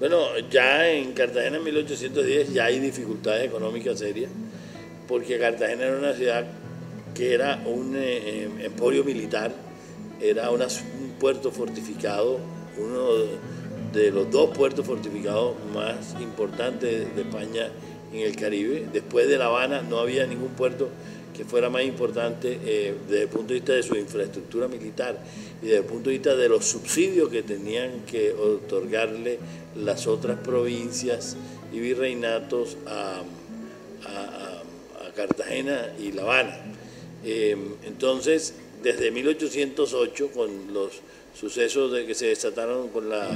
Bueno, ya en Cartagena en 1810 ya hay dificultades económicas serias, porque Cartagena era una ciudad que era un emporio militar, era un puerto fortificado, uno de los dos puertos fortificados más importantes de España en el Caribe. Después de La Habana no había ningún puerto que fuera más importante desde el punto de vista de su infraestructura militar y desde el punto de vista de los subsidios que tenían que otorgarle las otras provincias y virreinatos a Cartagena y La Habana. Entonces, desde 1808, con los sucesos de que se desataron con la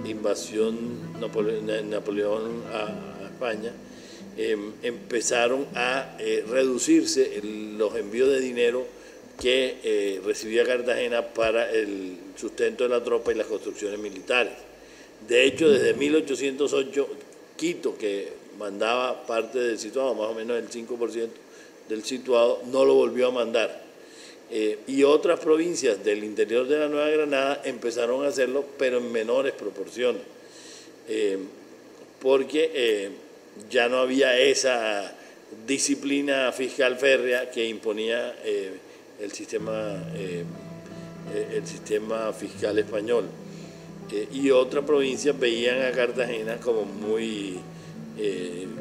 invasión de Napoleón a España, empezaron a reducirse los envíos de dinero que recibía Cartagena para el sustento de la tropa y las construcciones militares. De hecho, desde 1808, Quito, que mandaba parte del situado, más o menos el 5% del situado, no lo volvió a mandar. Y otras provincias del interior de la Nueva Granada empezaron a hacerlo, pero en menores proporciones, porque ya no había esa disciplina fiscal férrea que imponía el sistema fiscal español. Y otras provincias veían a Cartagena como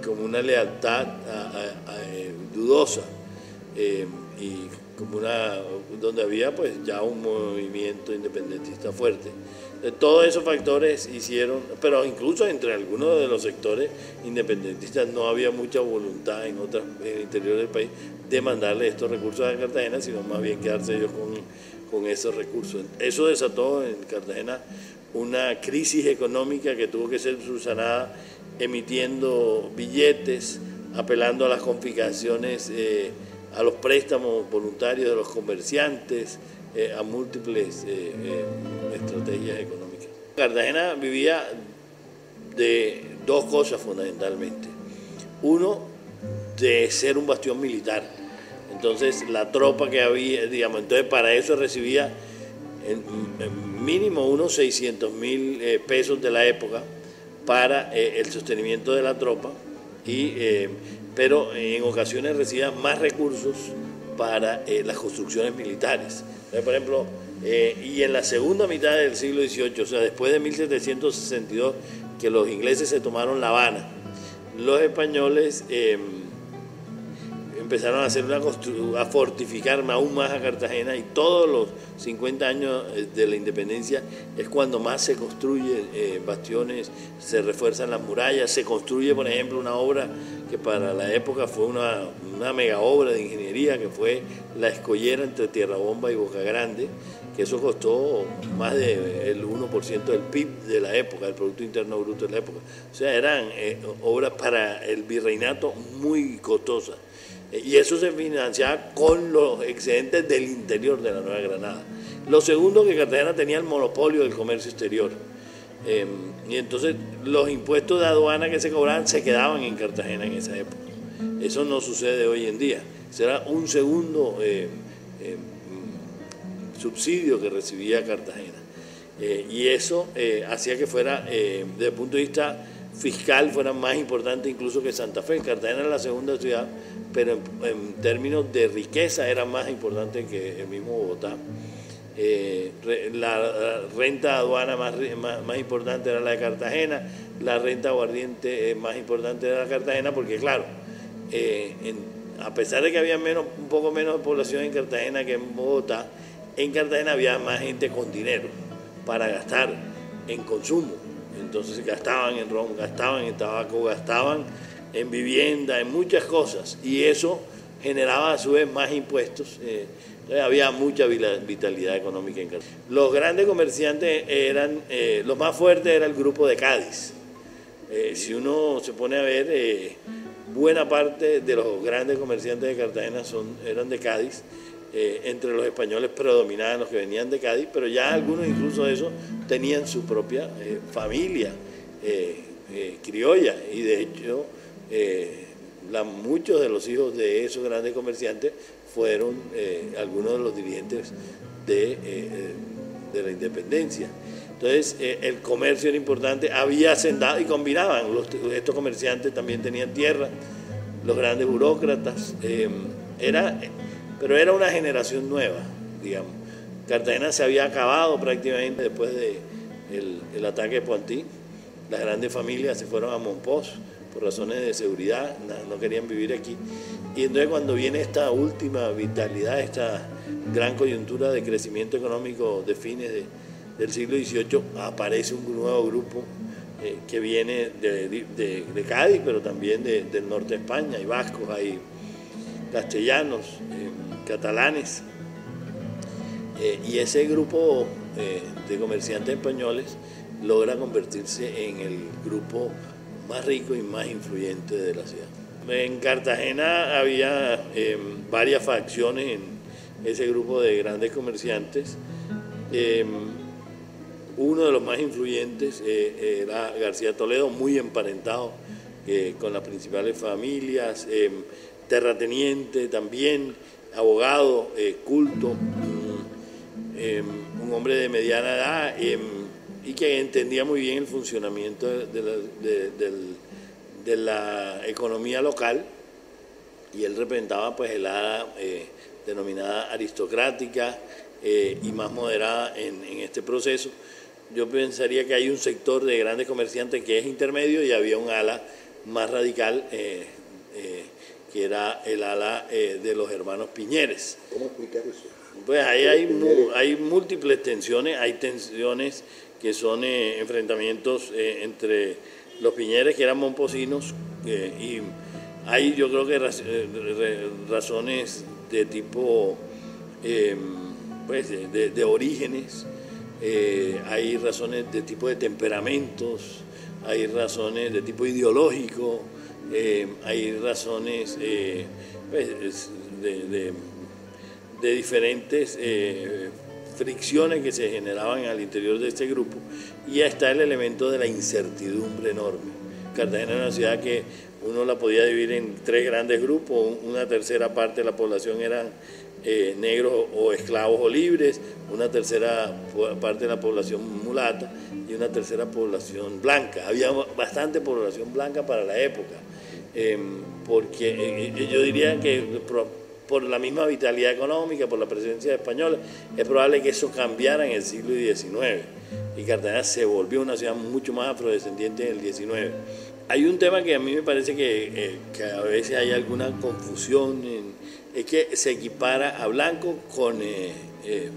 como una lealtad dudosa, y como donde había pues ya un movimiento independentista fuerte. Todos esos factores hicieron, pero incluso entre algunos de los sectores independentistas no había mucha voluntad en el interior del país de mandarle estos recursos a Cartagena, sino más bien quedarse ellos con esos recursos. Eso desató en Cartagena una crisis económica que tuvo que ser subsanada emitiendo billetes, apelando a las confiscaciones, a los préstamos voluntarios de los comerciantes, a múltiples estrategias económicas. Cartagena vivía de dos cosas fundamentalmente. Uno, de ser un bastión militar. Entonces la tropa que había, digamos, entonces para eso recibía en mínimo unos 600.000 pesos de la época para el sostenimiento de la tropa, pero en ocasiones recibía más recursos para las construcciones militares. Entonces, por ejemplo, y en la segunda mitad del siglo XVIII, o sea, después de 1762, que los ingleses se tomaron La Habana, los españoles empezaron a fortificar aún más a Cartagena, y todos los 50 años de la independencia es cuando más se construyen bastiones, se refuerzan las murallas, se construye, por ejemplo, una obra que para la época fue una mega obra de ingeniería, que fue la escollera entre Tierrabomba y Boca Grande, que eso costó más del 1% del PIB de la época, del Producto Interno Bruto de la época. O sea, eran obras para el virreinato muy costosas. Y eso se financiaba con los excedentes del interior de la Nueva Granada. Lo segundo, que Cartagena tenía el monopolio del comercio exterior. Y entonces los impuestos de aduana que se cobraban se quedaban en Cartagena en esa época. Eso no sucede hoy en día. Será un segundo subsidio que recibía Cartagena. Y eso hacía que fuera, desde el punto de vista fiscal, fuera más importante incluso que Santa Fe. Cartagena era la segunda ciudad, pero en términos de riqueza era más importante que el mismo Bogotá. La renta aduana más importante era la de Cartagena, la renta aguardiente más importante era la de Cartagena, porque claro, a pesar de que había un poco menos de población en Cartagena que en Bogotá, en Cartagena había más gente con dinero para gastar en consumo. Entonces gastaban en ron, gastaban en tabaco, gastaban en vivienda, en muchas cosas, y eso generaba a su vez más impuestos. Había mucha vitalidad económica en Cartagena. Los grandes comerciantes eran, los más fuertes era el grupo de Cádiz. Si uno se pone a ver, buena parte de los grandes comerciantes de Cartagena eran de Cádiz. Entre los españoles predominaban los que venían de Cádiz, pero ya algunos incluso de esos tenían su propia familia criolla, y de hecho muchos de los hijos de esos grandes comerciantes fueron algunos de los dirigentes de la independencia. Entonces el comercio era importante, había hacendado y combinaban, estos comerciantes también tenían tierra, los grandes burócratas, pero era una generación nueva, digamos. Cartagena se había acabado prácticamente después del ataque de Pontí. Las grandes familias se fueron a Mompox por razones de seguridad, no querían vivir aquí. Y entonces cuando viene esta última vitalidad, esta gran coyuntura de crecimiento económico de fines del siglo XVIII, aparece un nuevo grupo que viene de Cádiz, pero también del norte de España. Hay vascos, hay castellanos, catalanes. Y ese grupo de comerciantes españoles logra convertirse en el grupo más rico y más influyente de la ciudad. En Cartagena había varias facciones en ese grupo de grandes comerciantes. Uno de los más influyentes era García Toledo, muy emparentado con las principales familias, terrateniente también, abogado, culto, un hombre de mediana edad y que entendía muy bien el funcionamiento de la economía local, y él representaba pues el ala denominada aristocrática y más moderada en este proceso. Yo pensaría que hay un sector de grandes comerciantes que es intermedio y había un ala más radical que era el ala de los hermanos Piñeres. ¿Cómo explicar eso? Pues ahí hay múltiples tensiones, hay tensiones que son enfrentamientos entre los Piñeres, que eran momposinos, y hay, yo creo que razones de tipo pues de orígenes, hay razones de tipo de temperamentos, hay razones de tipo ideológico, hay razones pues, de diferentes fricciones que se generaban al interior de este grupo, y ya está el elemento de la incertidumbre enorme. Cartagena era una ciudad que uno la podía dividir en tres grandes grupos: una tercera parte de la población eran negros o esclavos o libres, una tercera parte de la población mulata y una tercera población blanca. Había bastante población blanca para la época, porque yo diría que por la misma vitalidad económica, por la presencia de españoles, es probable que eso cambiara en el siglo XIX y Cartagena se volvió una ciudad mucho más afrodescendiente en el XIX. Hay un tema que a mí me parece que a veces hay alguna confusión, es que se equipara a blanco con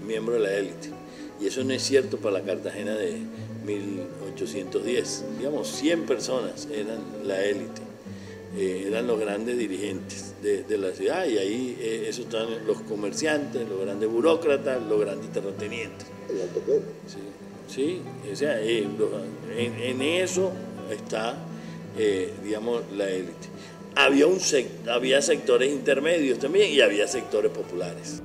miembros de la élite, y eso no es cierto para la Cartagena de 1810. Digamos, 100 personas eran la élite. Eran los grandes dirigentes de la ciudad, y ahí eso están los comerciantes, los grandes burócratas, los grandes terratenientes. El alto clero. Sí, o sea, en eso está, digamos, la élite. Había sectores intermedios también y había sectores populares.